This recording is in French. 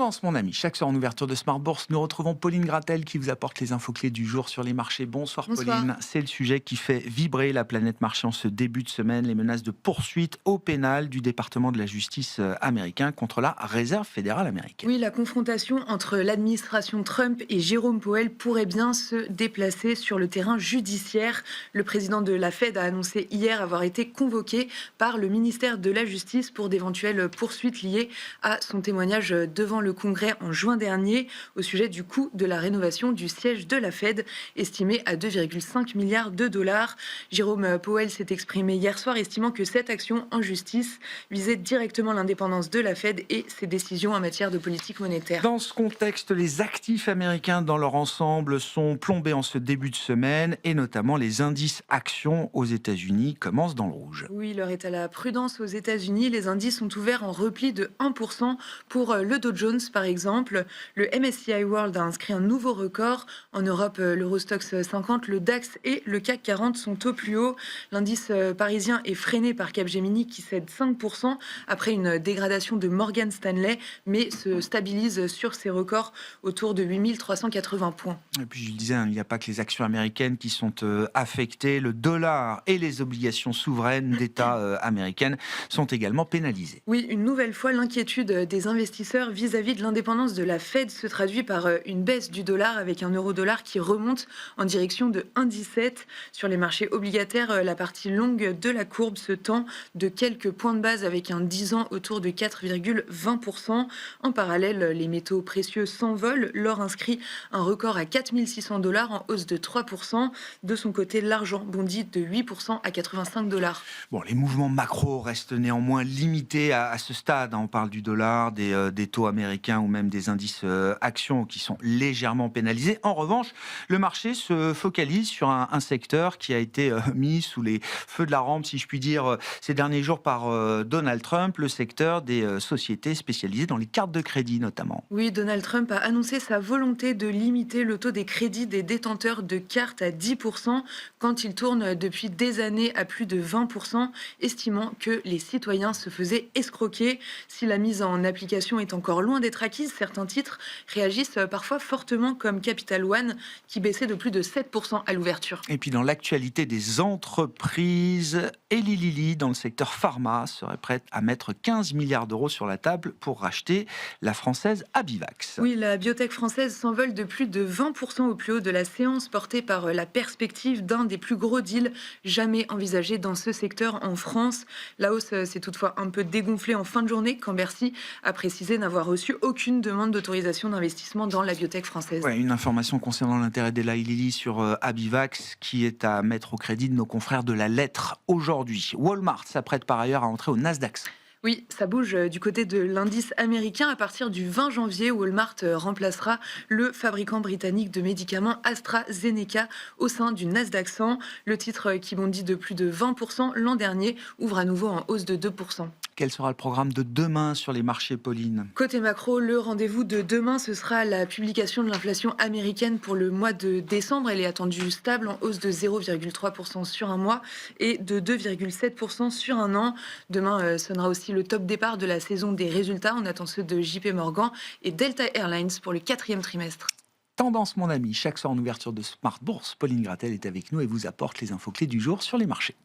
Tendance, mon ami. Chaque soir en ouverture de Smart Bourse, nous retrouvons Pauline Gratel qui vous apporte les infos clés du jour sur les marchés. Bonsoir, Bonsoir. Pauline. C'est le sujet qui fait vibrer la planète marché en ce début de semaine. Les menaces de poursuite au pénal du département de la justice américain contre la Réserve fédérale américaine. Oui, la confrontation entre l'administration Trump et Jérôme Powell pourrait bien se déplacer sur le terrain judiciaire. Le président de la Fed a annoncé hier avoir été convoqué par le ministère de la Justice pour d'éventuelles poursuites liées à son témoignage devant le Congrès en juin dernier au sujet du coût de la rénovation du siège de la Fed, estimé à 2,5 milliards de dollars. Jérôme Powell s'est exprimé hier soir, estimant que cette action en justice visait directement l'indépendance de la Fed et ses décisions en matière de politique monétaire. Dans ce contexte, les actifs américains dans leur ensemble sont plombés en ce début de semaine et notamment les indices actions aux États-Unis commencent dans le rouge. Oui, l'heure est à la prudence aux États-Unis. Les indices sont ouverts en repli de 1% pour le Dow Jones, par exemple. Le MSCI World a inscrit un nouveau record. En Europe, l'Eurostoxx 50, le DAX et le CAC 40 sont au plus haut. L'indice parisien est freiné par Capgemini qui cède 5% après une dégradation de Morgan Stanley, mais se stabilise sur ses records autour de 8380 points. Et puis je le disais, il n'y a pas que les actions américaines qui sont affectées. Le dollar et les obligations souveraines d'État américaines sont également pénalisées. Oui, une nouvelle fois, l'inquiétude des investisseurs vis-à-vis de l'indépendance de la Fed se traduit par une baisse du dollar avec un euro-dollar qui remonte en direction de 1,17. Sur les marchés obligataires, la partie longue de la courbe se tend de quelques points de base avec un 10 ans autour de 4,20%. En parallèle, les métaux précieux s'envolent. L'or inscrit un record à 4600 $, en hausse de 3%. De son côté, l'argent bondit de 8% à 85 $. Bon, les mouvements macro restent néanmoins limités à ce stade. On parle du dollar, des taux américains ou même des indices actions qui sont légèrement pénalisés. En revanche, le marché se focalise sur un secteur qui a été mis sous les feux de la rampe, si je puis dire, ces derniers jours par Donald Trump, le secteur des sociétés spécialisées dans les cartes de crédit notamment. Oui, Donald Trump a annoncé sa volonté de limiter le taux des crédits des détenteurs de cartes à 10% quand il tourne depuis des années à plus de 20%, estimant que les citoyens se faisaient escroquer. Si la mise en application est encore loin d'être acquise, certains titres réagissent parfois fortement comme Capital One qui baissait de plus de 7% à l'ouverture. Et puis dans l'actualité des entreprises, Eli Lilly dans le secteur pharma serait prête à mettre 15 milliards d'euros sur la table pour racheter la française Abivax. Oui, la biotech française s'envole de plus de 20% au plus haut de la séance, portée par la perspective d'un des plus gros deals jamais envisagés dans ce secteur en France. La hausse s'est toutefois un peu dégonflée en fin de journée quand Bercy a précisé n'avoir reçu aucune demande d'autorisation d'investissement dans la biotech française. Ouais, une information concernant l'intérêt d'Eli Lilly sur Abivax qui est à mettre au crédit de nos confrères de la lettre aujourd'hui. Walmart s'apprête par ailleurs à entrer au Nasdaq. Oui, ça bouge du côté de l'indice américain. À partir du 20 janvier, Walmart remplacera le fabricant britannique de médicaments AstraZeneca au sein du Nasdaq 100. Le titre qui bondit de plus de 20% l'an dernier ouvre à nouveau en hausse de 2%. Quel sera le programme de demain sur les marchés, Pauline ? Côté macro, le rendez-vous de demain, ce sera la publication de l'inflation américaine pour le mois de décembre. Elle est attendue stable, en hausse de 0,3% sur un mois et de 2,7% sur un an. Demain sonnera aussi le top départ de la saison des résultats. On attend ceux de JP Morgan et Delta Airlines pour le 4e trimestre. Tendance, mon ami. Chaque soir en ouverture de Smart Bourse, Pauline Gratel est avec nous et vous apporte les infos clés du jour sur les marchés.